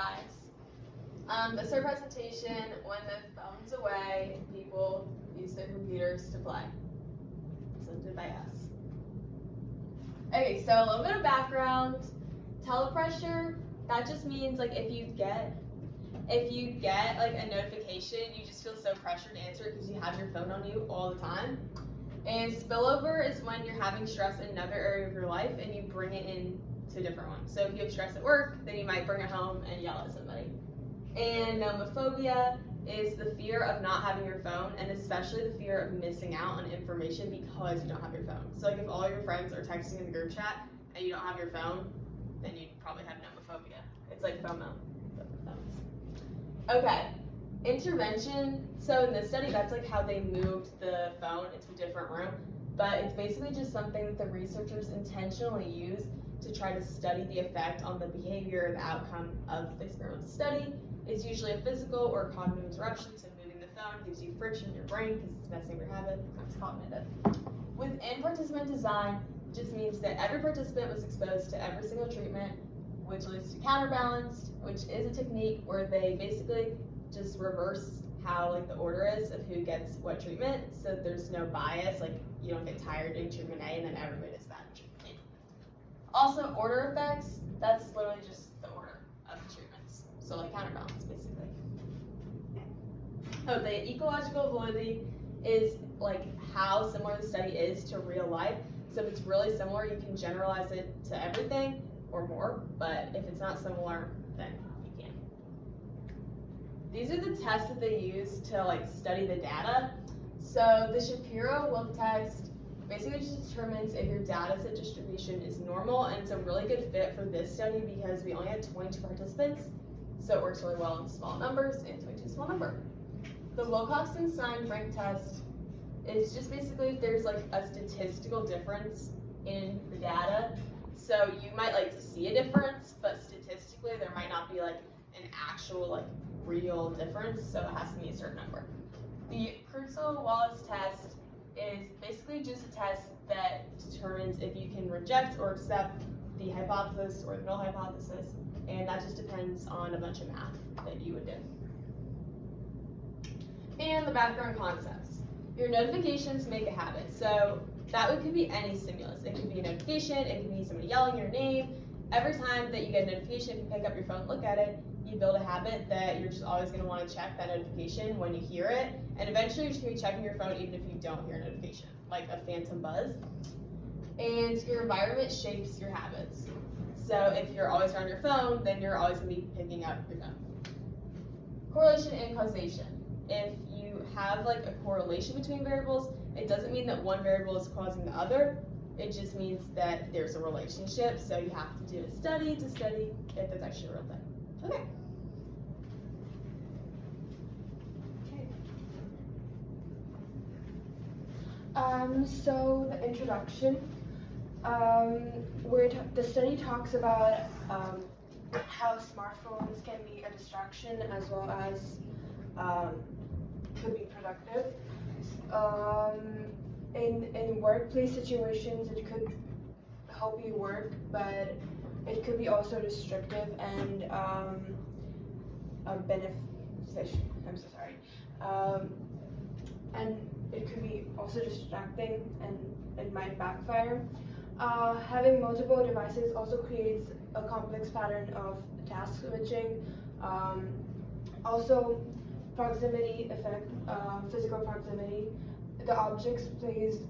guys. This is our presentation. When the phone's away, people use their computers to play. Presented by us. Okay, so a little bit of background. Telepressure, that just means like if you get like a notification, you just feel so pressured to answer it because you have your phone on you all the time. And spillover is when you're having stress in another area of your life and you bring it in to a different one. So if you have stress at work, then you might bring it home and yell at somebody. And nomophobia is the fear of not having your phone, and especially the fear of missing out on information because you don't have your phone. So like if all your friends are texting in the group chat and you don't have your phone, then you probably have nomophobia. It's like FOMO, but for phones. Okay, intervention. So in this study, that's like how they moved the phone into a different room, but it's basically just something that the researchers intentionally use to try to study the effect on the behavior and the outcome of the experimental study. It's usually a physical or cognitive interruption, so moving the phone gives you friction in your brain because it's messing with your habit. That's cognitive. Within participant design, it just means that every participant was exposed to every single treatment, which leads to counterbalanced, which is a technique where they basically just reverse how like the order is of who gets what treatment, so there's no bias, like you don't get tired doing treatment A and then everybody does bad treatment B. Also, order effects, that's literally just the order of the treatments. So like counterbalance, basically. Oh, the ecological validity is like how similar the study is to real life. So if it's really similar, you can generalize it to everything or more, but if it's not similar, then you can't. These are the tests that they use to like study the data. So the Shapiro-Wilk test basically just determines if your data set distribution is normal, and it's a really good fit for this study because we only had 22 participants, so it works really well in small numbers, and 22 is a small number. The Wilcoxon-Stein-Frank test is just basically if there's like a statistical difference in the data. So you might like see a difference, but statistically there might not be like an actual like real difference, so it has to be a certain number. The Crusoe-Wallace test is basically just a test that determines if you can reject or accept the hypothesis or the null hypothesis, and that just depends on a bunch of math that you would do. And the background concepts. Your notifications make a habit, so that could be any stimulus. It could be a notification, it could be somebody yelling your name. Every time that you get a notification, if you pick up your phone, look at it, you build a habit that you're just always going to want to check that notification when you hear it, and eventually you're just going to be checking your phone even if you don't hear a notification, like a phantom buzz. And your environment shapes your habits. So if you're always around your phone, then you're always going to be picking up your phone. Correlation and causation. If you have like a correlation between variables, it doesn't mean that one variable is causing the other. It just means that there's a relationship, so you have to do a study to study if that's actually a real thing. Okay. So the introduction, where the study talks about how smartphones can be a distraction as well as could be productive. In workplace situations, it could help you work, but it could be also restrictive and beneficial. I'm so sorry. And it could be also distracting, and it might backfire. Having multiple devices also creates a complex pattern of task switching. Also, proximity effect, physical proximity. The objects placed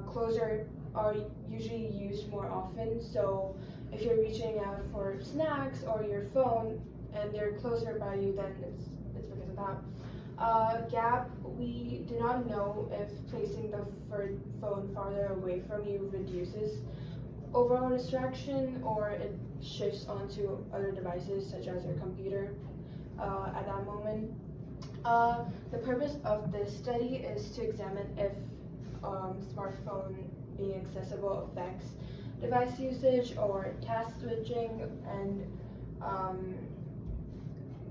closer are usually used more often. So if you're reaching out for snacks or your phone and they're closer by you, then it's because of that. Gap, we do not know if placing the phone farther away from you reduces overall distraction or it shifts onto other devices such as your computer at that moment. The purpose of this study is to examine if smartphone being accessible affects device usage or task switching and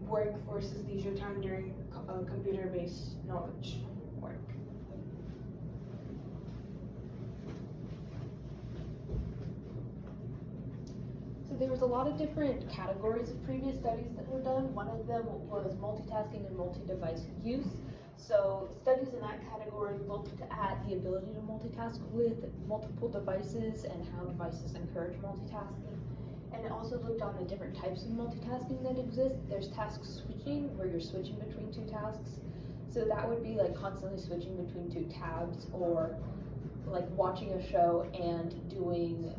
work versus leisure time during computer-based knowledge work. So there was a lot of different categories of previous studies that were done. One of them was multitasking and multi-device use. So studies in that category looked at the ability to multitask with multiple devices and how devices encourage multitasking. And it also looked on the different types of multitasking that exist. There's task switching, where you're switching between two tasks. So that would be like constantly switching between two tabs, or like watching a show and doing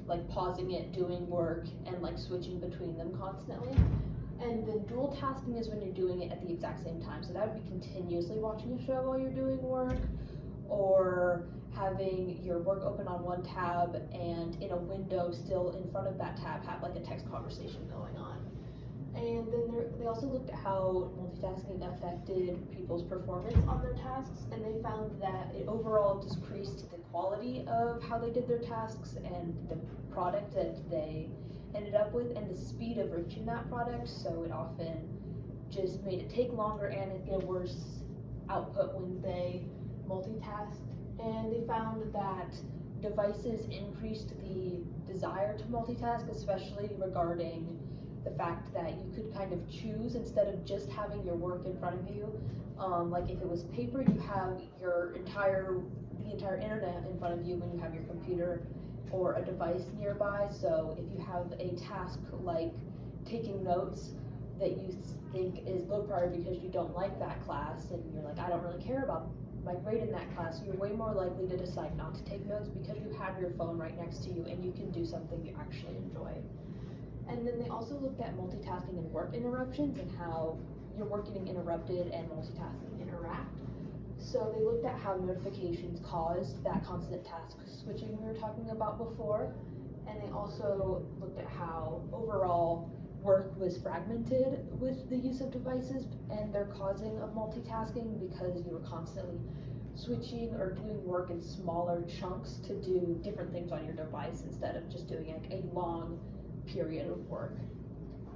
like pausing it, doing work, and like switching between them constantly. And then dual tasking is when you're doing it at the exact same time. So that would be continuously watching a show while you're doing work, or having your work open on one tab and in a window still in front of that tab have like a text conversation going on. And then they also looked at how multitasking affected people's performance on their tasks, and they found that it overall decreased the quality of how they did their tasks and the product that they ended up with, and the speed of reaching that product. So it often just made it take longer and it get worse output when they multitasked. And they found that devices increased the desire to multitask, especially regarding the fact that you could kind of choose instead of just having your work in front of you. Like if it was paper, you have the entire internet in front of you when you have your computer or a device nearby. So if you have a task like taking notes that you think is low priority because you don't like that class, and you're like, I don't really care about my grade in that class, you're way more likely to decide not to take notes because you have your phone right next to you and you can do something you actually enjoy. And then they also looked at multitasking and work interruptions and how your work getting interrupted and multitasking interact. So they looked at how notifications caused that constant task switching we were talking about before. And they also looked at how overall work was fragmented with the use of devices and their causing of multitasking, because you were constantly switching or doing work in smaller chunks to do different things on your device instead of just doing like a long period of work.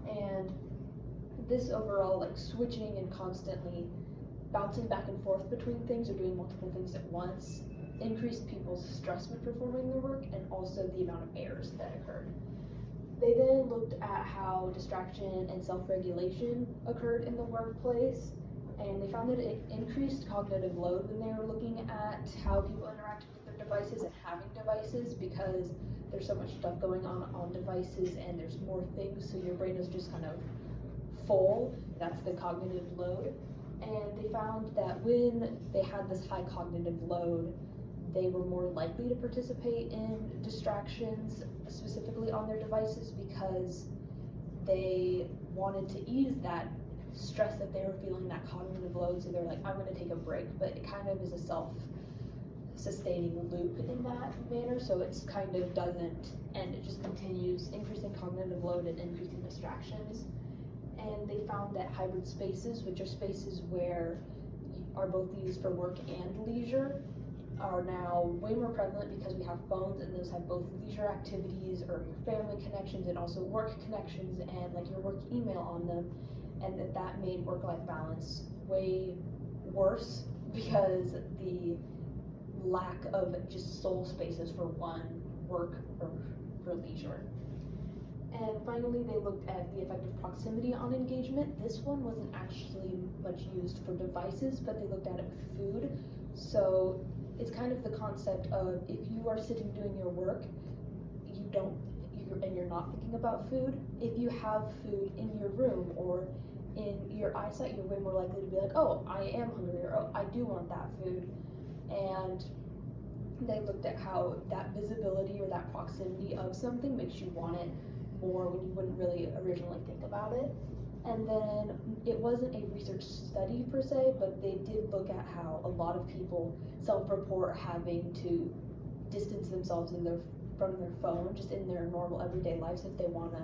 And this overall like switching and constantly bouncing back and forth between things or doing multiple things at once increased people's stress when performing their work, and also the amount of errors that occurred. They then looked at how distraction and self-regulation occurred in the workplace, and they found that it increased cognitive load when they were looking at how people interacted with their devices and having devices, because there's so much stuff going on devices and there's more things, so your brain is just kind of full. That's the cognitive load. And they found that when they had this high cognitive load, they were more likely to participate in distractions, specifically on their devices, because they wanted to ease that stress that they were feeling, that cognitive load. So they're like, I'm going to take a break, but it kind of is a self-sustaining loop in that manner. So it's kind of doesn't end, it just continues increasing cognitive load and increasing distractions. And they found that hybrid spaces, which are spaces where are both used for work and leisure, are now way more prevalent because we have phones, and those have both leisure activities or your family connections and also work connections and like your work email on them, and that made work-life balance way worse because the lack of just sole spaces for one, work or for leisure. And finally, they looked at the effect of proximity on engagement. This one wasn't actually much used for devices, but they looked at it with food. So it's kind of the concept of, if you are sitting doing your work, and you're not thinking about food, if you have food in your room or in your eyesight, you're way more likely to be like, oh, I am hungry, or oh, I do want that food. And they looked at how that visibility or that proximity of something makes you want it more when you wouldn't really originally think about it. And then it wasn't a research study per se, but they did look at how a lot of people self-report having to distance themselves from their phone just in their normal everyday lives if they want to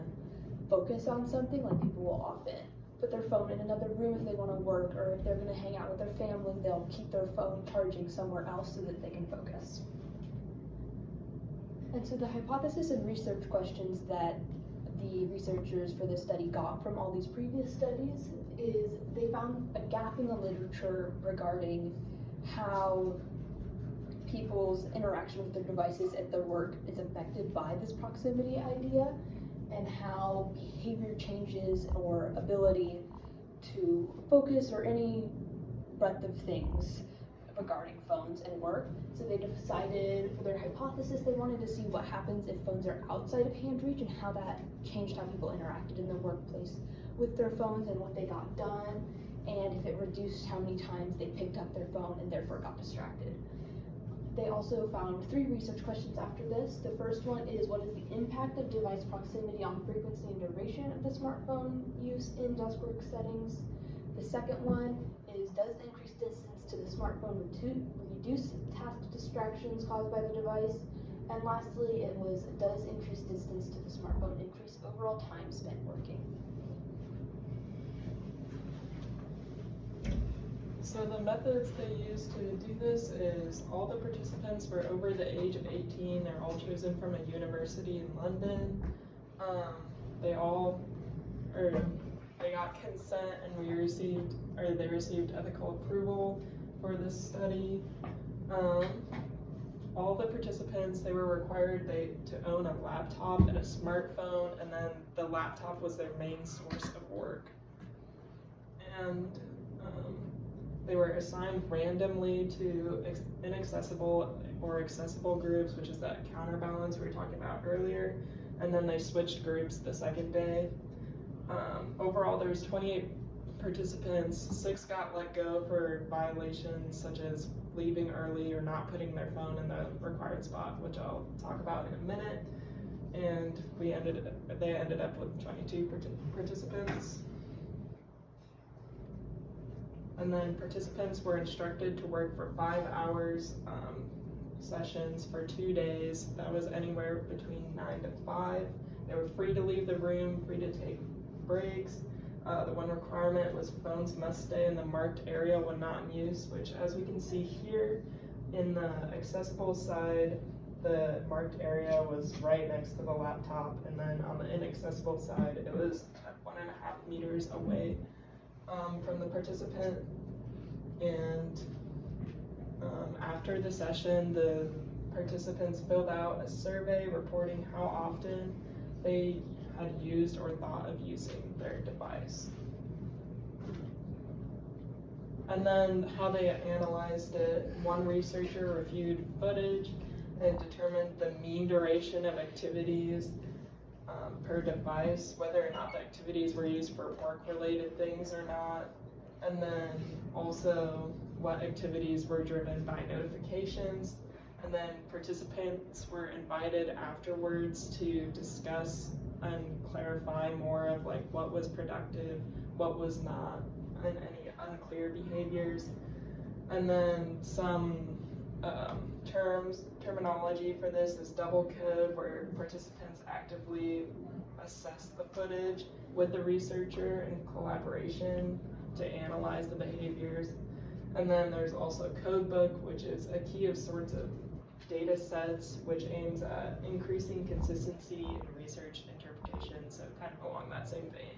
focus on something. Like people will often put their phone in another room if they want to work, or if they're going to hang out with their family, they'll keep their phone charging somewhere else so that they can focus. And so the hypothesis and research questions that the researchers for this study got from all these previous studies is they found a gap in the literature regarding how people's interaction with their devices at their work is affected by this proximity idea, and how behavior changes or ability to focus or any breadth of things regarding phones and work. So they decided for their hypothesis they wanted to see what happens if phones are outside of hand reach and how that changed how people interacted in the workplace with their phones and what they got done, and if it reduced how many times they picked up their phone and therefore got distracted. They also found 3 research questions after this. The first one is, what is the impact of device proximity on frequency and duration of the smartphone use in desk work settings? The second one is, does increased distance to the smartphone reduce task distractions caused by the device? And lastly, it was, does increased distance to the smartphone increase overall time spent working? So the methods they used to do this is all the participants were over the age of 18. They're all chosen from a university in London. They got consent, and they received ethical approval for this study. All the participants, they were required to own a laptop and a smartphone, and then the laptop was their main source of work. And they were assigned randomly to inaccessible or accessible groups, which is that counterbalance we were talking about earlier, and then they switched groups the second day. Overall, there was 28 participants. 6 got let go for violations such as leaving early or not putting their phone in the required spot, which I'll talk about in a minute. And they ended up with 22 participants. And then participants were instructed to work for 5 hours sessions for 2 days. That was anywhere between 9 to 5. They were free to leave the room, free to take breaks. The one requirement was phones must stay in the marked area when not in use, which, as we can see here, in the accessible side, the marked area was right next to the laptop, and then on the inaccessible side, it was 1.5 meters away from the participant. And after the session, the participants filled out a survey reporting how often they had used or thought of using their device. And then how they analyzed it, one researcher reviewed footage and determined the mean duration of activities per device, whether or not the activities were used for work-related things or not, and then also what activities were driven by notifications. And then participants were invited afterwards to discuss and clarify more of like what was productive, what was not, and any unclear behaviors. And then some terminology for this is double code, where participants actively assess the footage with the researcher in collaboration to analyze the behaviors. And then there's also codebook, which is a key of sorts of data sets, which aims at increasing consistency in research interpretation, so kind of along that same vein.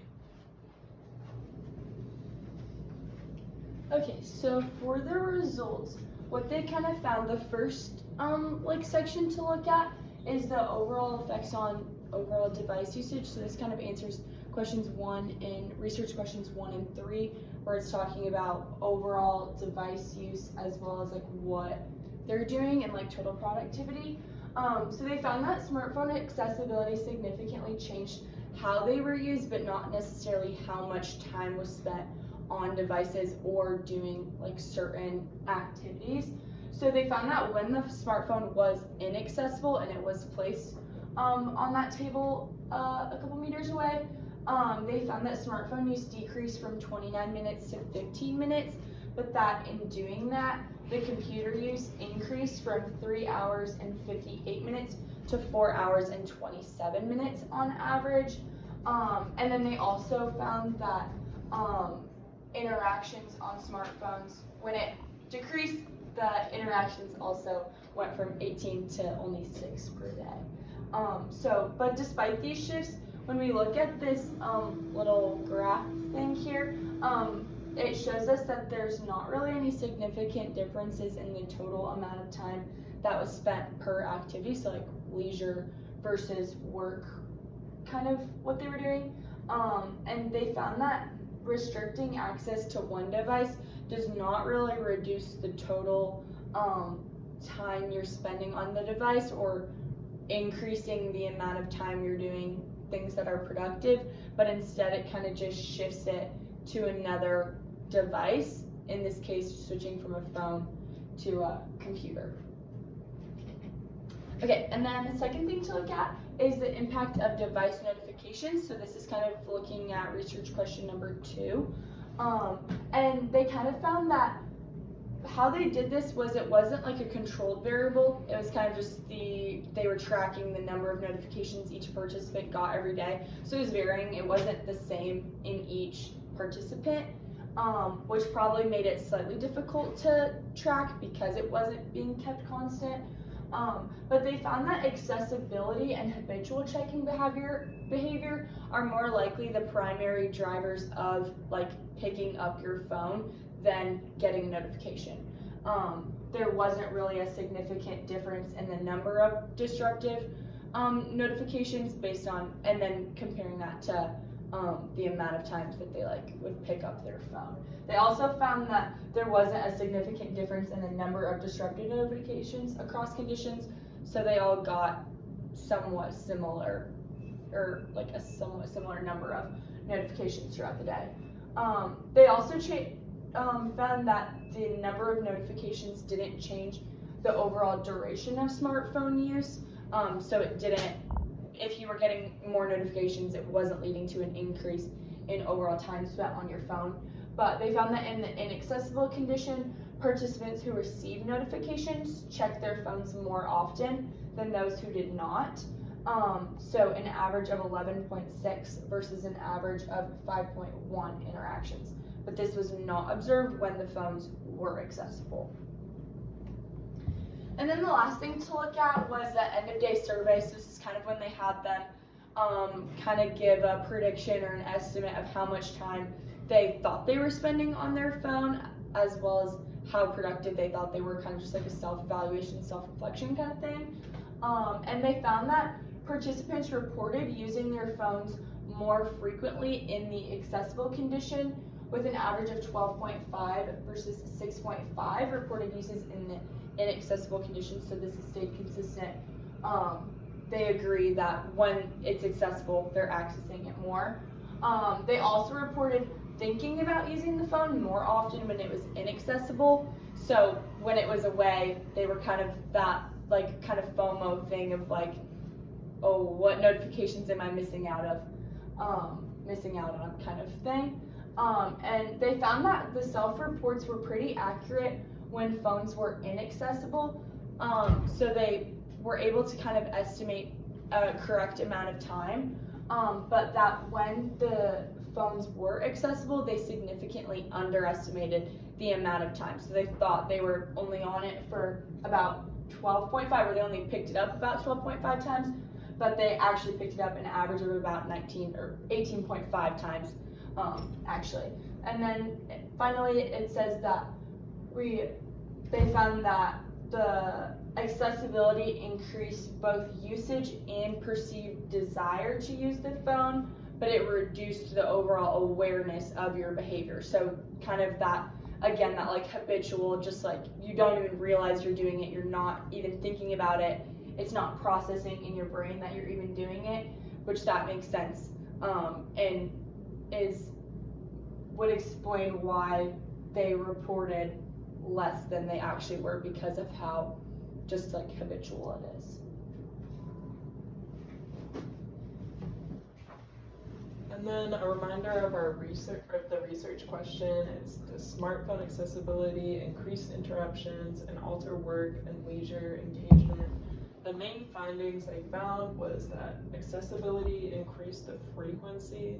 Okay, so for the results, what they kind of found, the first section to look at is the overall effects on overall device usage. So this kind of answers research questions 1 and 3, where it's talking about overall device use as well as like what they're doing and like total productivity. So they found that smartphone accessibility significantly changed how they were used, but not necessarily how much time was spent on devices or doing like certain activities. So they found that when the smartphone was inaccessible and it was placed on that table a couple meters away, they found that smartphone use decreased from 29 minutes to 15 minutes, but that in doing that, the computer use increased from 3 hours and 58 minutes to 4 hours and 27 minutes on average. And then they also found that interactions on smartphones, when it decreased, the interactions also went from 18 to only 6 per day. But despite these shifts, when we look at this little graph thing here, it shows us that there's not really any significant differences in the total amount of time that was spent per activity, so like leisure versus work, kind of what they were doing. And they found that restricting access to one device does not really reduce the total time you're spending on the device or increasing the amount of time you're doing things that are productive, but instead it kind of just shifts it to another device, in this case switching from a phone to a computer. Okay, and then the second thing to look at is the impact of device notifications. So this is kind of looking at research question number 2. And they kind of found that how they did this was it wasn't like a controlled variable. It was kind of just they were tracking the number of notifications each participant got every day. So it was varying. It wasn't the same in each participant, which probably made it slightly difficult to track because it wasn't being kept constant. But they found that accessibility and habitual checking behavior are more likely the primary drivers of like picking up your phone than getting a notification. There wasn't really a significant difference in the number of disruptive notifications based on, and then comparing that to the amount of times that they like would pick up their phone. They also found that there wasn't a significant difference in the number of disruptive notifications across conditions, so they all got somewhat similar, or like a somewhat similar number of notifications throughout the day. They also found that the number of notifications didn't change the overall duration of smartphone use, so it didn't, if you were getting more notifications, it wasn't leading to an increase in overall time spent on your phone. But they found that in the inaccessible condition, participants who received notifications checked their phones more often than those who did not. So an average of 11.6 versus an average of 5.1 interactions. But this was not observed when the phones were accessible. And then the last thing to look at was the end of day survey. So this is kind of when they had them kind of give a prediction or an estimate of how much time they thought they were spending on their phone, as well as how productive they thought they were, kind of just like a self-evaluation, self-reflection kind of thing. And they found that participants reported using their phones more frequently in the accessible condition, with an average of 12.5 versus 6.5 reported uses in the inaccessible conditions. So this has stayed consistent. They agree that when it's accessible, they're accessing it more. They also reported thinking about using the phone more often when it was inaccessible. So when it was away, they were kind of that like kind of FOMO thing of like, oh, what notifications am I missing out on kind of thing. And they found that the self-reports were pretty accurate when phones were inaccessible. So they were able to kind of estimate a correct amount of time, but that when the phones were accessible, they significantly underestimated the amount of time. So they thought they were only on it for about 12.5, or they only picked it up about 12.5 times, but they actually picked it up an average of about 19 or 18.5 times, actually. And then finally it says that they found that the accessibility increased both usage and perceived desire to use the phone, but it reduced the overall awareness of your behavior. So kind of that, again, that like habitual, just like you don't even realize you're doing it, you're not even thinking about it, it's not processing in your brain that you're even doing it, which that makes sense, and would explain why they reported less than they actually were, because of how just like habitual it is. And then a reminder of our research, of the research question. It's, does smartphone accessibility increase interruptions and alter work and leisure engagement? The main findings they found was that accessibility increased the frequency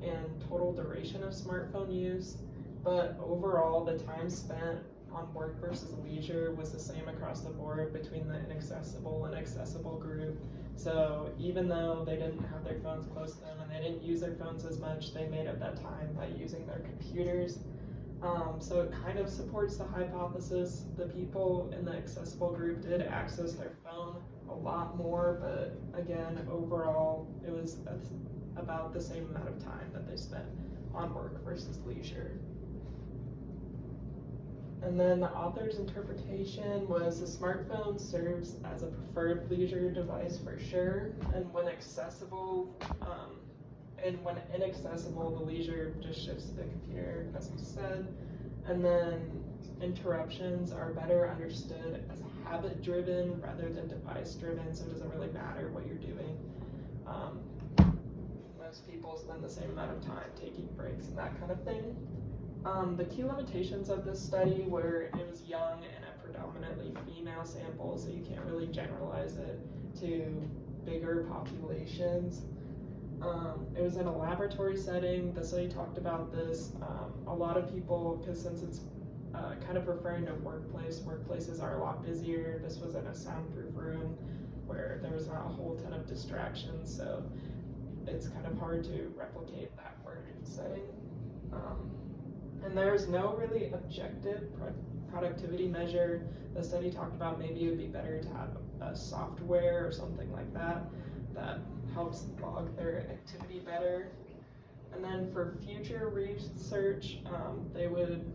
and total duration of smartphone use, but overall the time spent on work versus leisure was the same across the board between the inaccessible and accessible group. So even though they didn't have their phones close to them and they didn't use their phones as much, they made up that time by using their computers. So it kind of supports the hypothesis. The people in the accessible group did access their phone a lot more, but again, overall, it was about the same amount of time that they spent on work versus leisure. And then the author's interpretation was the smartphone serves as a preferred leisure device for sure, and when accessible, and when inaccessible, the leisure just shifts to the computer, as we said. And then interruptions are better understood as habit-driven rather than device-driven, so it doesn't really matter what you're doing. Most people spend the same amount of time taking breaks and that kind of thing. The key limitations of this study were it was young and a predominantly female sample, so you can't really generalize it to bigger populations. It was in a laboratory setting. The study talked about this. A lot of people, because since it's kind of referring to workplaces are a lot busier. This was in a soundproof room where there was not a whole ton of distractions, so it's kind of hard to replicate that work setting. And there's no really objective productivity measure. The study talked about maybe it would be better to have a software or something like that that helps log their activity better. And then for future research, they would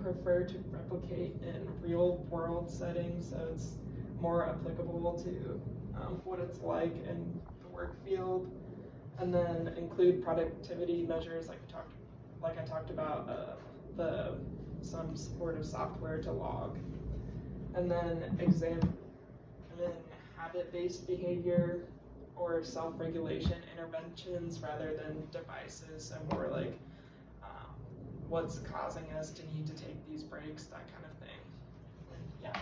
prefer to replicate in real world settings, so it's more applicable to what it's like in the work field. And then include productivity measures like I talked about, some sort of software to log. And then examine habit-based behavior or self-regulation interventions rather than devices, so more like what's causing us to need to take these breaks, that kind of thing. And yeah.